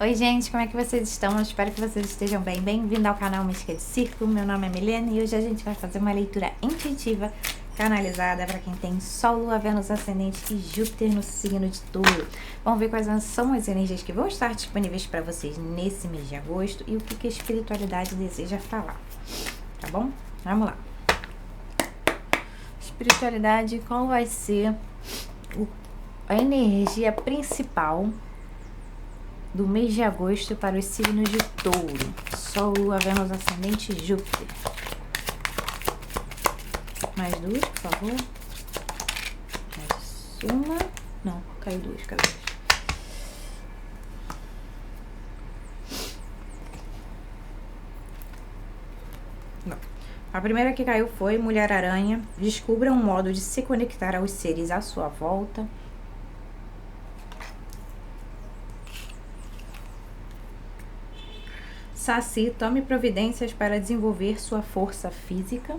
Oi gente, como é que vocês estão? Eu espero que vocês estejam bem. Bem-vindo ao canal Mística de Círculo. Meu nome é Milena e hoje a gente vai fazer uma leitura intuitiva canalizada para quem tem Sol, Lua, Vênus, Ascendente e Júpiter no signo de Touro. Vamos ver quais são as energias que vão estar disponíveis para vocês nesse mês de agosto e o que a espiritualidade deseja falar, tá bom? Vamos lá. Espiritualidade, qual vai ser a energia principal do mês de agosto para os signos de Touro? Sol, Lua, Vênus, Ascendente e Júpiter. Mais duas, por favor. Mais uma. Não, caiu duas, caiu duas. Não. A primeira que caiu foi Mulher-Aranha. Descubra um modo de se conectar aos seres à sua volta. Saci, tome providências para desenvolver sua força física.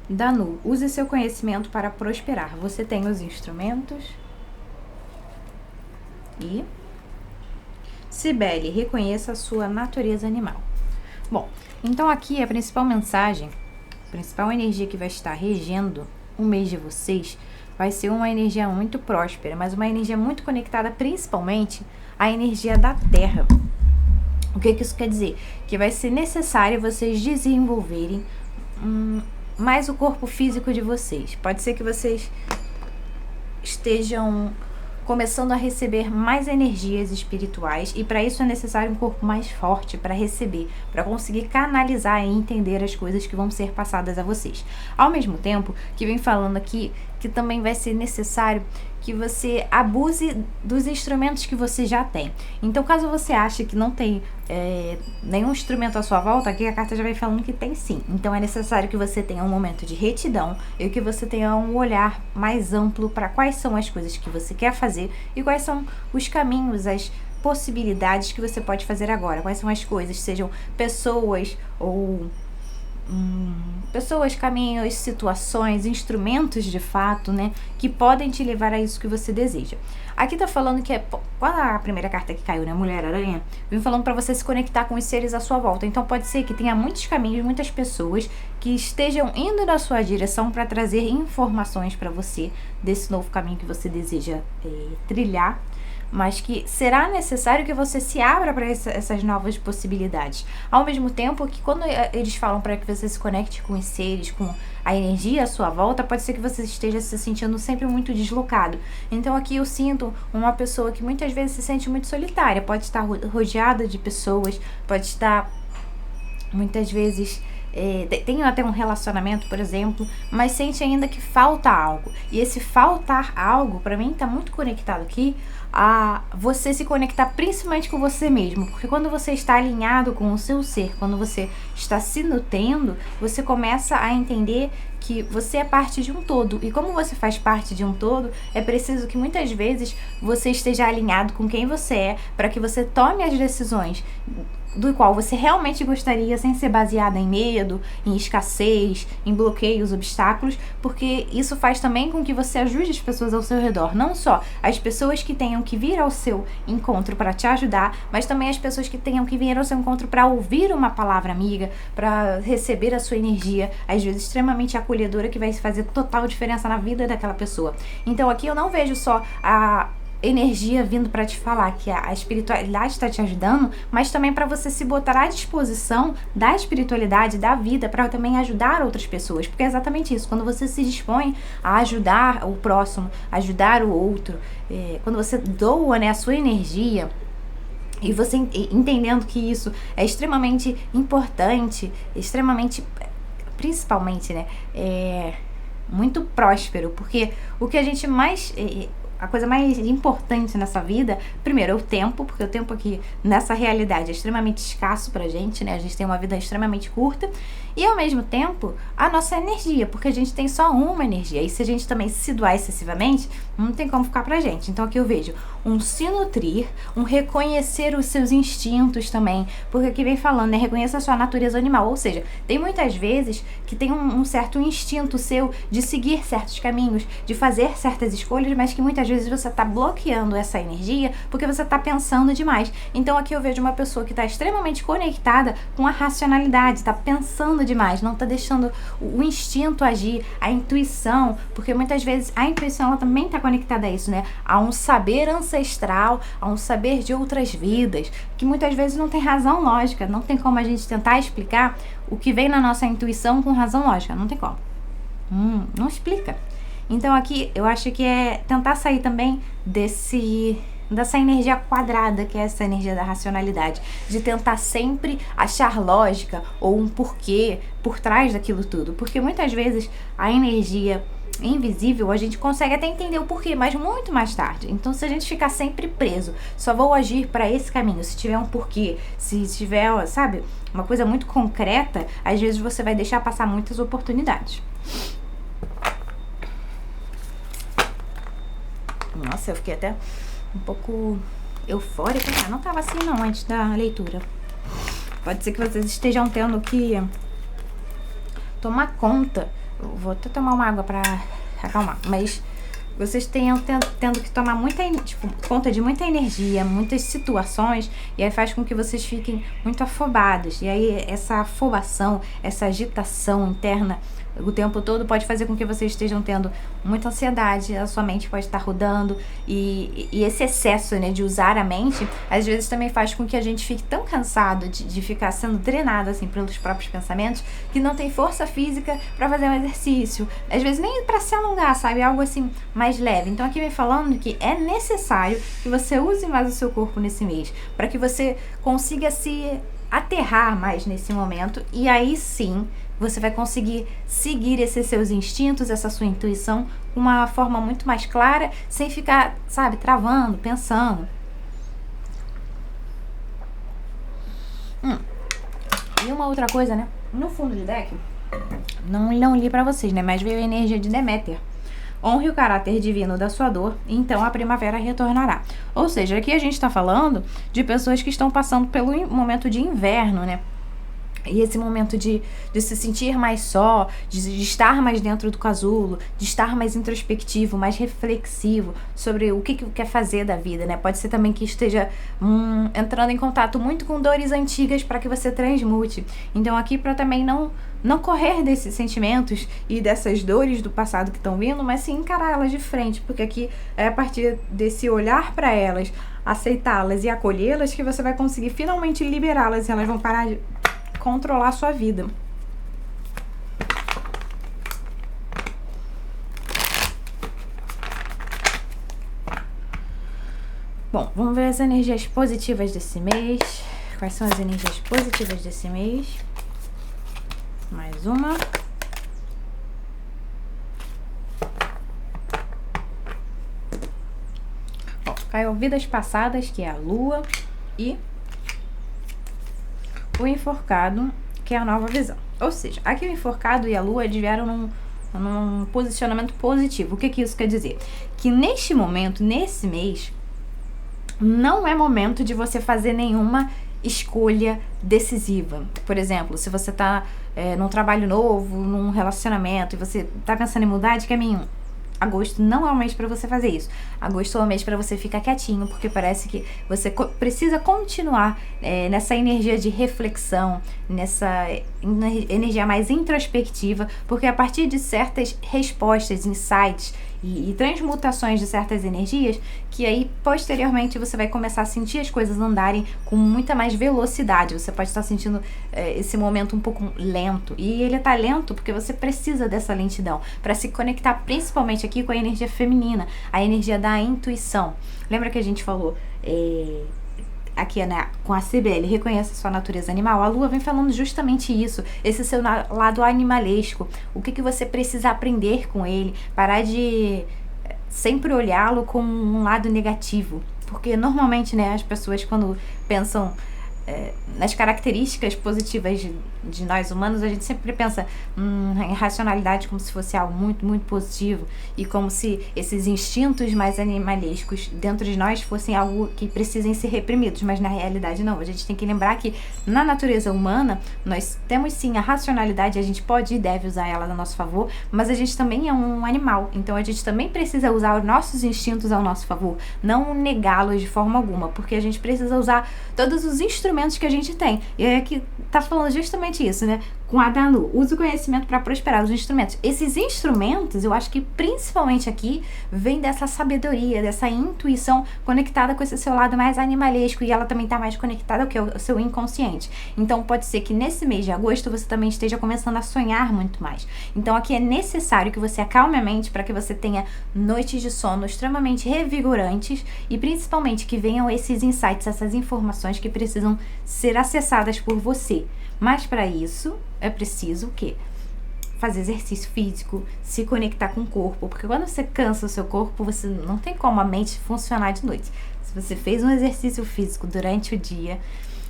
Danu, use seu conhecimento para prosperar. Você tem os instrumentos. E Cibele, reconheça a sua natureza animal. Bom, então aqui a principal mensagem, a principal energia que vai estar regendo o mês de vocês vai ser uma energia muito próspera, mas uma energia muito conectada principalmente à energia da Terra. O que isso quer dizer? Que vai ser necessário vocês desenvolverem mais o corpo físico de vocês. Pode ser que vocês estejam começando a receber mais energias espirituais e para isso é necessário um corpo mais forte para receber, para conseguir canalizar e entender as coisas que vão ser passadas a vocês. Ao mesmo tempo que vem falando aqui que também vai ser necessário que você abuse dos instrumentos que você já tem. Então, caso você ache que não tem nenhum instrumento à sua volta, aqui a carta já vai falando que tem sim. Então, é necessário que você tenha um momento de retidão e que você tenha um olhar mais amplo para quais são as coisas que você quer fazer e quais são os caminhos, as possibilidades que você pode fazer agora. Quais são as coisas, sejam pessoas ou pessoas, caminhos, situações, instrumentos de fato, né, que podem te levar a isso que você deseja. Aqui tá falando que quando a primeira carta que caiu, né, Mulher-Aranha, vem falando para você se conectar com os seres à sua volta. Então pode ser que tenha muitos caminhos, muitas pessoas que estejam indo na sua direção para trazer informações para você desse novo caminho que você deseja trilhar, mas que será necessário que você se abra para essas novas possibilidades. Ao mesmo tempo que quando eles falam para que você se conecte com os seres, com a energia à sua volta, pode ser que você esteja se sentindo sempre muito deslocado. Então aqui eu sinto uma pessoa que muitas vezes se sente muito solitária, pode estar rodeada de pessoas, pode estar muitas vezes tem até um relacionamento, por exemplo, mas sente ainda que falta algo. E esse faltar algo, para mim, tá muito conectado aqui a você se conectar principalmente com você mesmo. Porque quando você está alinhado com o seu ser, quando você está se nutrendo, você começa a entender que você é parte de um todo. E como você faz parte de um todo, é preciso que muitas vezes você esteja alinhado com quem você é, para que você tome as decisões do qual você realmente gostaria, sem ser baseada em medo, em escassez, em bloqueios, obstáculos, porque isso faz também com que você ajude as pessoas ao seu redor, não só as pessoas que tenham que vir ao seu encontro para te ajudar, mas também as pessoas que tenham que vir ao seu encontro para ouvir uma palavra amiga, para receber a sua energia, às vezes extremamente acolhedora, que vai fazer total diferença na vida daquela pessoa. Então aqui eu não vejo só a energia vindo para te falar que a espiritualidade está te ajudando, mas também para você se botar à disposição da espiritualidade, da vida, para também ajudar outras pessoas, porque é exatamente isso, quando você se dispõe a ajudar o próximo, ajudar o outro, quando você doa, né, a sua energia, e você entendendo que isso é extremamente importante, extremamente, principalmente, né, muito próspero, porque o que a gente mais a coisa mais importante nessa vida, primeiro, é o tempo, porque o tempo aqui, nessa realidade, é extremamente escasso pra gente, né? A gente tem uma vida extremamente curta. E, ao mesmo tempo, a nossa energia, porque a gente tem só uma energia. E se a gente também se doar excessivamente, não tem como ficar pra gente. Então, aqui eu vejo um se nutrir, um reconhecer os seus instintos também. Porque aqui vem falando, né? Reconheça a sua natureza animal. Ou seja, tem muitas vezes que tem um certo instinto seu de seguir certos caminhos, de fazer certas escolhas, mas que muitas vezes você tá bloqueando essa energia porque você tá pensando demais. Então, aqui eu vejo uma pessoa que tá extremamente conectada com a racionalidade, tá pensando demais, não tá deixando o instinto agir, a intuição, porque muitas vezes a intuição ela também tá conectada a isso, né? A um saber ancestral, a um saber de outras vidas, que muitas vezes não tem razão lógica, não tem como a gente tentar explicar o que vem na nossa intuição com razão lógica, não tem como. Não explica. Então aqui eu acho que é tentar sair também dessa energia quadrada, que é essa energia da racionalidade, de tentar sempre achar lógica ou um porquê por trás daquilo tudo, porque muitas vezes a energia invisível a gente consegue até entender o porquê, mas muito mais tarde. Então se a gente ficar sempre preso, só vou agir para esse caminho, se tiver um porquê, se tiver, sabe, uma coisa muito concreta, às vezes você vai deixar passar muitas oportunidades. Nossa, eu fiquei até um pouco eufórica. Não tava assim não antes da leitura. Pode ser que vocês estejam tendo que tomar conta. Eu vou até tomar uma água pra acalmar. Mas vocês tenham tendo que tomar conta de muita energia, muitas situações, e aí faz com que vocês fiquem muito afobados. E aí essa afobação, essa agitação interna o tempo todo pode fazer com que vocês estejam tendo muita ansiedade, a sua mente pode estar rodando, e esse excesso, né, de usar a mente, às vezes também faz com que a gente fique tão cansado de ficar sendo drenado, assim, pelos próprios pensamentos, que não tem força física para fazer um exercício, às vezes nem para se alongar, sabe, algo assim, mais leve. Então aqui vem falando que é necessário que você use mais o seu corpo nesse mês, para que você consiga se aterrar mais nesse momento, e aí sim você vai conseguir seguir esses seus instintos, essa sua intuição, de uma forma muito mais clara, sem ficar, sabe, travando, pensando. E uma outra coisa, né? No fundo de deck, não li pra vocês, né? Mas veio a energia de Deméter. Honre o caráter divino da sua dor, e então a primavera retornará. Ou seja, aqui a gente tá falando de pessoas que estão passando pelo momento de inverno, né? E esse momento de se sentir mais só, de estar mais dentro do casulo, de estar mais introspectivo, mais reflexivo sobre o que quer fazer da vida, né? Pode ser também que esteja entrando em contato muito com dores antigas para que você transmute. Então aqui para também não correr desses sentimentos e dessas dores do passado que estão vindo, mas sim encarar elas de frente, porque aqui é a partir desse olhar para elas, aceitá-las e acolhê-las que você vai conseguir finalmente liberá-las e elas vão parar de controlar a sua vida. Bom, vamos ver as energias positivas desse mês. Quais são as energias positivas desse mês? Mais uma. Bom, caiu vidas passadas, que é a lua, e o enforcado, que é a nova visão. Ou seja, aqui o enforcado e a lua vieram num posicionamento positivo. O que isso quer dizer? Que neste momento, nesse mês, não é momento de você fazer nenhuma escolha decisiva. Por exemplo, se você tá num trabalho novo, num relacionamento, e você tá pensando em mudar de caminho, agosto não é o mês para você fazer isso. Agosto é o mês para você ficar quietinho, porque parece que você precisa continuar nessa energia de reflexão, nessa energia mais introspectiva, porque a partir de certas respostas, insights e transmutações de certas energias, que aí posteriormente você vai começar a sentir as coisas andarem com muita mais velocidade. Você pode estar sentindo esse momento um pouco lento, e ele tá lento porque você precisa dessa lentidão para se conectar principalmente aqui com a energia feminina, a energia da intuição. Lembra que a gente falou aqui, né, com a CBL, reconheça a sua natureza animal? A lua vem falando justamente isso, esse seu lado animalesco, o que você precisa aprender com ele, parar de sempre olhá-lo com um lado negativo. Porque normalmente, né, as pessoas quando pensam nas características positivas de nós humanos, a gente sempre pensa em racionalidade como se fosse algo muito, muito positivo, e como se esses instintos mais animalescos dentro de nós fossem algo que precisem ser reprimidos, mas na realidade não. A gente tem que lembrar que na natureza humana nós temos sim a racionalidade, a gente pode e deve usar ela a nosso favor, mas a gente também é um animal, então a gente também precisa usar os nossos instintos ao nosso favor, não negá-los de forma alguma, porque a gente precisa usar todos os instrumentos que a gente tem. E é que tá falando justamente isso, né? Com a Danu, use o conhecimento para prosperar, os instrumentos. Esses instrumentos, eu acho que principalmente aqui, vem dessa sabedoria, dessa intuição conectada com esse seu lado mais animalesco, e ela também tá mais conectada ao que é o seu inconsciente. Então pode ser que nesse mês de agosto você também esteja começando a sonhar muito mais. Então aqui é necessário que você acalme a mente para que você tenha noites de sono extremamente revigorantes, e principalmente que venham esses insights, essas informações que precisam ser acessadas por você. Mas para isso é preciso o quê? Fazer exercício físico, se conectar com o corpo, porque quando você cansa o seu corpo, você não tem como a mente funcionar de noite. Se você fez um exercício físico durante o dia,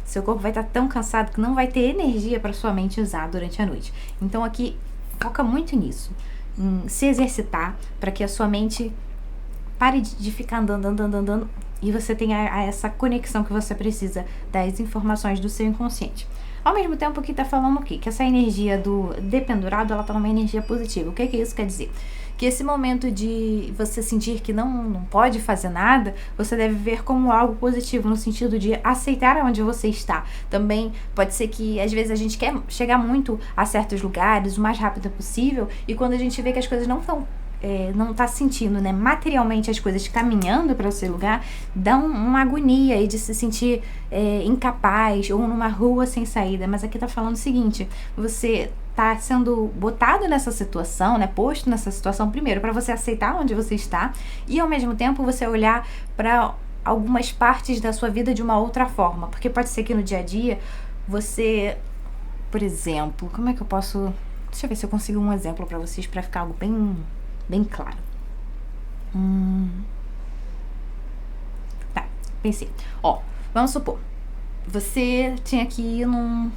seu corpo vai estar tão cansado que não vai ter energia para sua mente usar durante a noite. Então aqui foca muito nisso, em se exercitar para que a sua mente pare de ficar andando, e você tenha essa conexão que você precisa das informações do seu inconsciente. Ao mesmo tempo que tá falando o quê? Que essa energia do dependurado, ela tá numa energia positiva. O que isso quer dizer? Que esse momento de você sentir que não pode fazer nada, você deve ver como algo positivo, no sentido de aceitar onde você está. Também pode ser que às vezes a gente quer chegar muito a certos lugares o mais rápido possível, e quando a gente vê que as coisas não tá sentindo, né, materialmente as coisas caminhando para o seu lugar, dá uma agonia aí de se sentir incapaz, ou numa rua sem saída. Mas aqui tá falando o seguinte: você tá sendo botado nessa situação, né, posto nessa situação, primeiro para você aceitar onde você está, e ao mesmo tempo você olhar para algumas partes da sua vida de uma outra forma, porque pode ser que no dia a dia você, por exemplo, como é que eu posso, deixa eu ver se eu consigo um exemplo para vocês, para ficar algo bem claro. Tá, pensei. Vamos supor, você tinha que ir num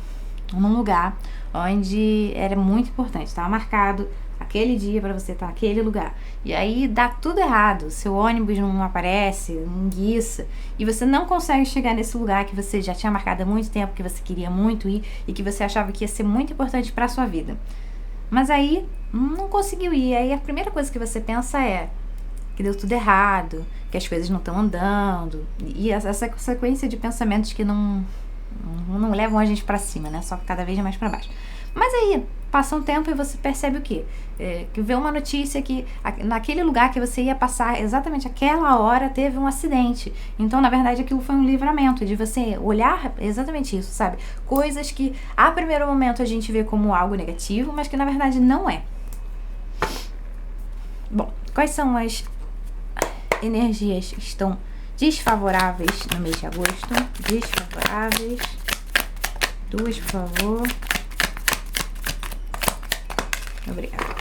lugar onde era muito importante, estava marcado aquele dia para você estar naquele lugar, e aí dá tudo errado, seu ônibus não aparece, não guiça, e você não consegue chegar nesse lugar que você já tinha marcado há muito tempo, que você queria muito ir, e que você achava que ia ser muito importante para a sua vida. Mas aí não conseguiu ir. Aí a primeira coisa que você pensa é que deu tudo errado, que as coisas não estão andando, e essa sequência de pensamentos que não levam a gente pra cima, né? Só cada vez mais pra baixo. Mas aí passa um tempo e você percebe o quê? Que vê uma notícia que naquele lugar que você ia passar exatamente aquela hora teve um acidente. Então, na verdade, aquilo foi um livramento de você olhar exatamente isso, sabe? Coisas que a primeiro momento a gente vê como algo negativo, mas que na verdade não é. Bom, quais são as energias que estão desfavoráveis no mês de agosto? Desfavoráveis. 2, por favor. Obrigada.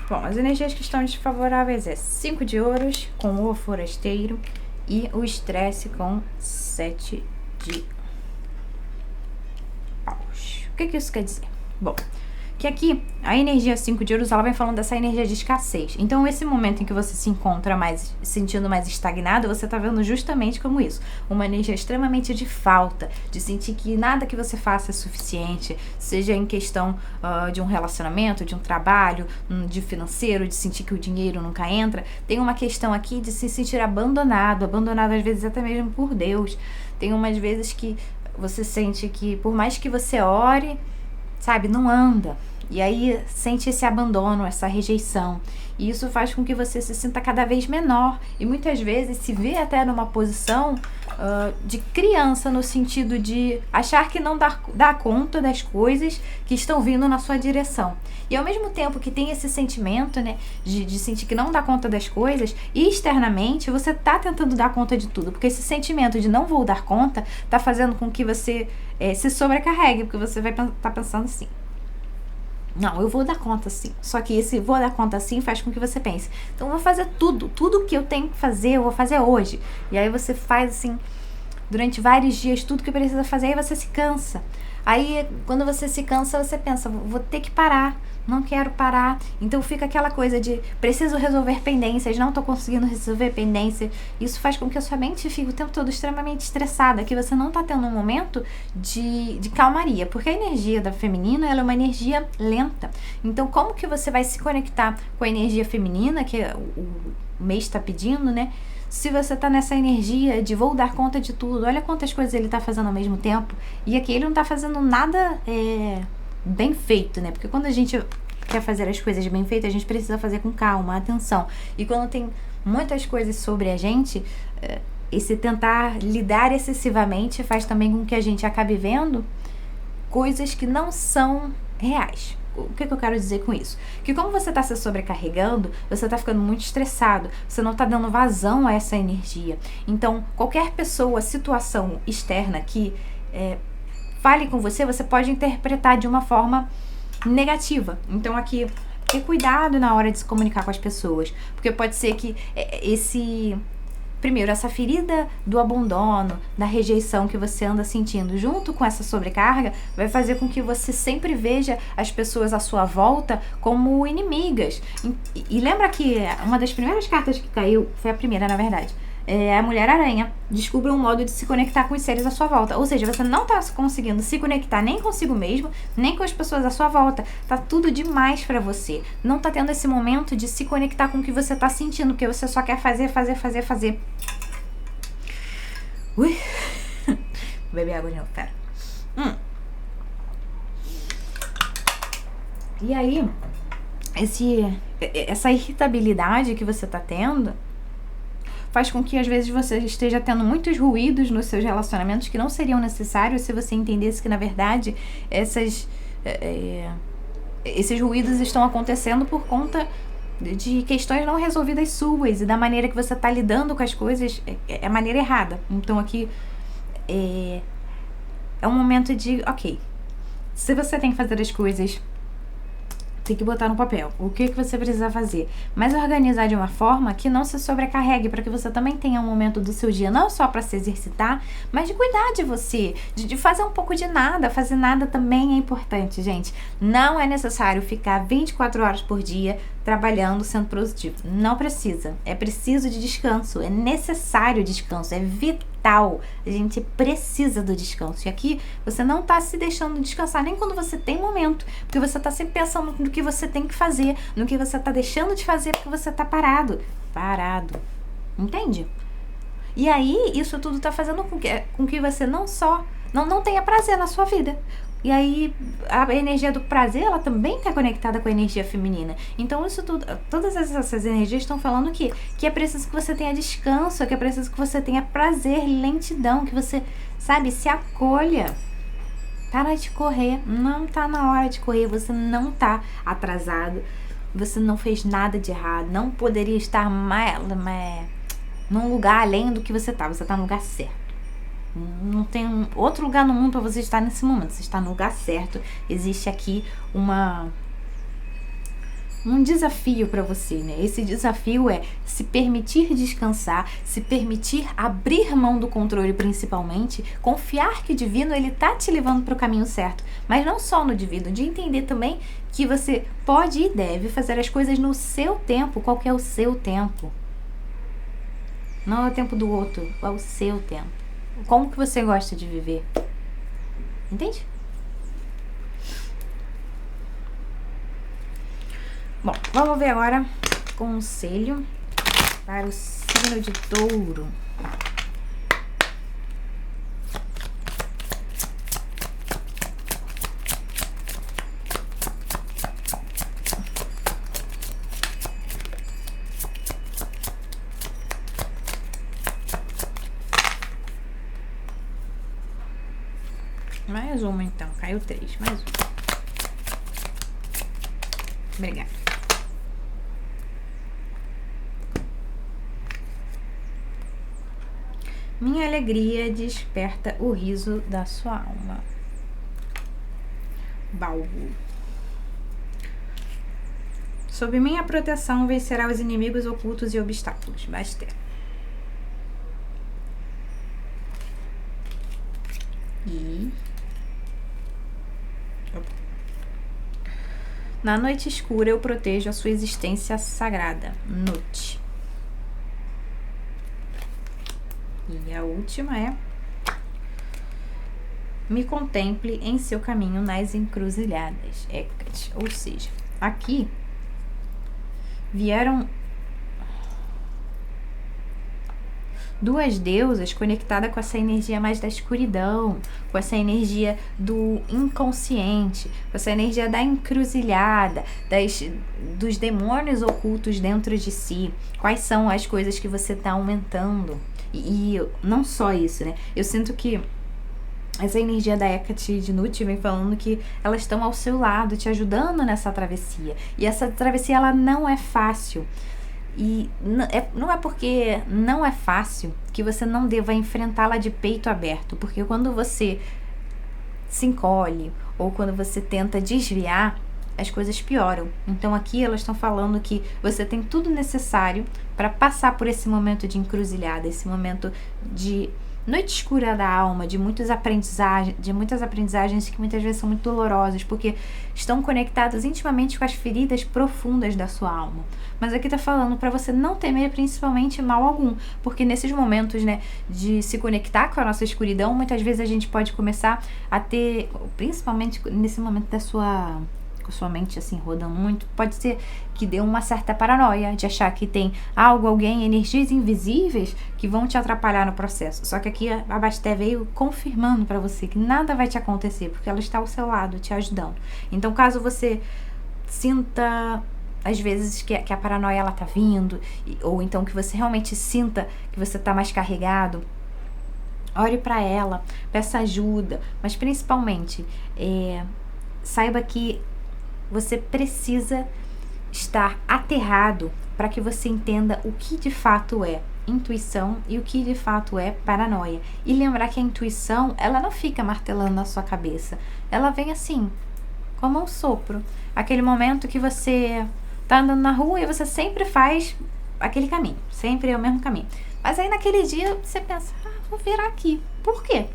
Bom, as energias que estão desfavoráveis é 5 de ouros com o forasteiro e o estresse com 7 de paus. O que isso quer dizer? Bom, que aqui a energia 5 de ouros, ela vem falando dessa energia de escassez. Então esse momento em que você se encontra mais sentindo mais estagnado, você tá vendo justamente como isso, uma energia extremamente de falta, de sentir que nada que você faça é suficiente, seja em questão de um relacionamento, de um trabalho, de financeiro, de sentir que o dinheiro nunca entra. Tem uma questão aqui de se sentir abandonado às vezes até mesmo por Deus. Tem umas vezes que você sente que por mais que você ore, sabe, não anda. E aí sente esse abandono, essa rejeição. E isso faz com que você se sinta cada vez menor. E muitas vezes se vê até numa posição de criança, no sentido de achar que não dá conta das coisas que estão vindo na sua direção. E ao mesmo tempo que tem esse sentimento, né, de sentir que não dá conta das coisas, e externamente você tá tentando dar conta de tudo. Porque esse sentimento de não vou dar conta tá fazendo com que você se sobrecarregue. Porque você vai estar pensando assim: Não, eu vou dar conta sim. Só que esse vou dar conta sim faz com que você pense, então eu vou fazer tudo que eu tenho que fazer, eu vou fazer hoje. E aí você faz assim, durante vários dias, tudo que precisa fazer, aí você se cansa. Aí, quando você se cansa, você pensa, vou ter que parar, não quero parar. Então fica aquela coisa de, preciso resolver pendências, não tô conseguindo resolver pendência. Isso faz com que a sua mente fique o tempo todo extremamente estressada, que você não tá tendo um momento de calmaria. Porque a energia da feminina, ela é uma energia lenta. Então, como que você vai se conectar com a energia feminina, que o mês está pedindo, né? Se você tá nessa energia de vou dar conta de tudo, olha quantas coisas ele tá fazendo ao mesmo tempo. E aqui ele não tá fazendo nada bem feito, né? Porque quando a gente quer fazer as coisas bem feitas, a gente precisa fazer com calma, atenção. E quando tem muitas coisas sobre a gente, esse tentar lidar excessivamente faz também com que a gente acabe vendo coisas que não são reais. O que eu quero dizer com isso? Que como você está se sobrecarregando, você está ficando muito estressado, você não está dando vazão a essa energia. Então, qualquer pessoa, situação externa que fale com você, você pode interpretar de uma forma negativa. Então, aqui, ter cuidado na hora de se comunicar com as pessoas, porque pode ser que primeiro, essa ferida do abandono, da rejeição que você anda sentindo junto com essa sobrecarga, vai fazer com que você sempre veja as pessoas à sua volta como inimigas. E lembra que uma das primeiras cartas que caiu, foi a primeira, na verdade, a Mulher-Aranha. Descubra um modo de se conectar com os seres à sua volta. Ou seja, você não está conseguindo se conectar nem consigo mesmo, nem com as pessoas à sua volta. Tá tudo demais pra você. Não tá tendo esse momento de se conectar com o que você tá sentindo, porque você só quer fazer. Ui. Vou beber água de novo, pera. E aí, essa irritabilidade que você tá tendo faz com que às vezes você esteja tendo muitos ruídos nos seus relacionamentos que não seriam necessários se você entendesse que, na verdade, esses ruídos estão acontecendo por conta de questões não resolvidas suas e da maneira que você está lidando com as coisas é a maneira errada. Então aqui é um momento de, ok, se você tem que fazer as coisas, tem que botar no papel o que você precisa fazer, mas organizar de uma forma que não se sobrecarregue, para que você também tenha um momento do seu dia, não só para se exercitar, mas de cuidar de você, de fazer um pouco de nada. Fazer nada também é importante, gente. Não é necessário ficar 24 horas por dia trabalhando, sendo produtivo. Não precisa. É preciso de descanso, é necessário descanso, é vital. A gente precisa do descanso. E aqui você não tá se deixando descansar nem quando você tem momento, porque você tá sempre pensando no que você tem que fazer, no que você tá deixando de fazer porque você tá parado. Entende? E aí, isso tudo tá fazendo com que você não tenha prazer na sua vida. E aí, a energia do prazer, ela também está conectada com a energia feminina. Então, isso tudo, todas essas energias estão falando que é preciso que você tenha descanso, que é preciso que você tenha prazer, lentidão, que você, sabe, se acolha. Para de correr, não tá na hora de correr, você não tá atrasado, você não fez nada de errado, não poderia estar mais num lugar além do que você tá no lugar certo. Não tem outro lugar no mundo para você estar nesse momento. Você está no lugar certo. Existe aqui um desafio para você, né? Esse desafio é se permitir descansar, se permitir abrir mão do controle, principalmente, confiar que o divino, ele tá te levando para o caminho certo, mas não só no divino, de entender também que você pode e deve fazer as coisas no seu tempo. Qual que é o seu tempo? Não é o tempo do outro, é o seu tempo. Como que você gosta de viver? Entende? Bom, vamos ver agora conselho para o signo de Touro. Mais uma então, caiu 3, mais uma. Obrigada. Minha alegria desperta o riso da sua alma. Baú. Sob minha proteção vencerá os inimigos ocultos e obstáculos. Basta. E... Na noite escura eu protejo a sua existência sagrada. Nut. E a última é: me contemple em seu caminho nas encruzilhadas. Hecate. Ou seja, aqui vieram duas deusas conectadas com essa energia mais da escuridão, com essa energia do inconsciente, com essa energia da encruzilhada, dos demônios ocultos dentro de si. Quais são as coisas que você está aumentando? E não só isso, né? Eu sinto que essa energia da Hecate de Nut vem falando que elas estão ao seu lado, te ajudando nessa travessia. E essa travessia, ela não é fácil. E não é porque não é fácil que você não deva enfrentá-la de peito aberto. Porque quando você se encolhe ou quando você tenta desviar, as coisas pioram. Então aqui elas estão falando que você tem tudo necessário para passar por esse momento de encruzilhada, esse momento de noite escura da alma, de muitas aprendizagens que muitas vezes são muito dolorosas, porque estão conectadas intimamente com as feridas profundas da sua alma. Mas aqui tá falando para você não temer principalmente mal algum, porque nesses momentos, né, de se conectar com a nossa escuridão, muitas vezes a gente pode começar a ter, principalmente nesse momento da sua mente assim rodando muito, pode ser que dê uma certa paranoia de achar que tem algo, alguém, energias invisíveis que vão te atrapalhar no processo. Só que aqui a Basté veio confirmando para você que nada vai te acontecer, porque ela está ao seu lado, te ajudando. Então, caso você sinta às vezes que a paranoia ela tá vindo, ou então que você realmente sinta que você tá mais carregado, ore para ela, peça ajuda, mas principalmente saiba que você precisa estar aterrado para que você entenda o que de fato é intuição e o que de fato é paranoia. E lembrar que a intuição, ela não fica martelando na sua cabeça. Ela vem assim, como um sopro. Aquele momento que você tá andando na rua e você sempre faz aquele caminho. Sempre é o mesmo caminho. Mas aí naquele dia você pensa, vou virar aqui. Por quê?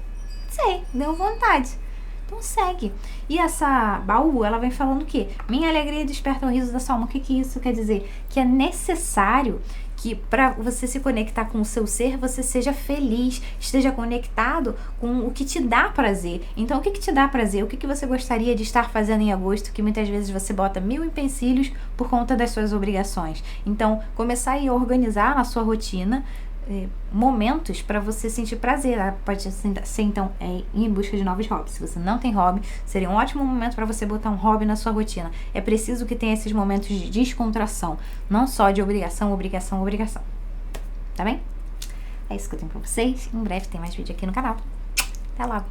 Sei, deu vontade. Então segue. E essa baú, ela vem falando o quê? Minha alegria desperta o riso da sua alma. O que isso quer dizer? Que é necessário que para você se conectar com o seu ser, você seja feliz, esteja conectado com o que te dá prazer. Então, o que te dá prazer? O que você gostaria de estar fazendo em agosto, que muitas vezes você bota 1000 empecilhos por conta das suas obrigações? Então, começar a organizar na sua rotina momentos para você sentir prazer. Pode ser então ir em busca de novos hobbies. Se você não tem hobby, seria um ótimo momento para você botar um hobby na sua rotina. É preciso que tenha esses momentos de descontração, não só de obrigação. Tá bem? É isso que eu tenho para vocês. Em breve tem mais vídeo aqui no canal. Até logo!